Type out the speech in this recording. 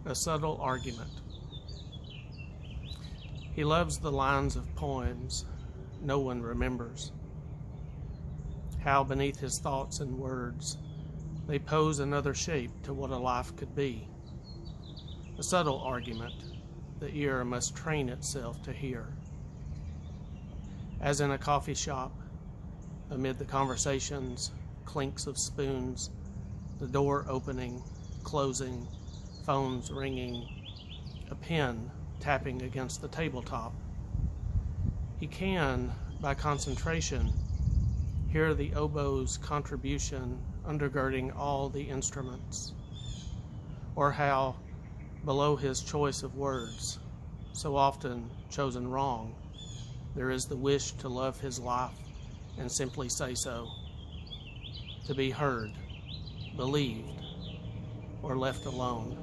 A subtle argument. He loves the lines of poems no one remembers. How beneath his thoughts and words they pose another shape to what a life could be. A subtle argument the ear must train itself to hear. As in a coffee shop, amid the conversations, clinks of spoons, the door opening, closing, phones ringing, a pen tapping against the tabletop, he can, by concentration, hear the oboe's contribution undergirding all the instruments, or how, below his choice of words, so often chosen wrong, there is the wish to love his life and simply say so, to be heard, believed, or left alone.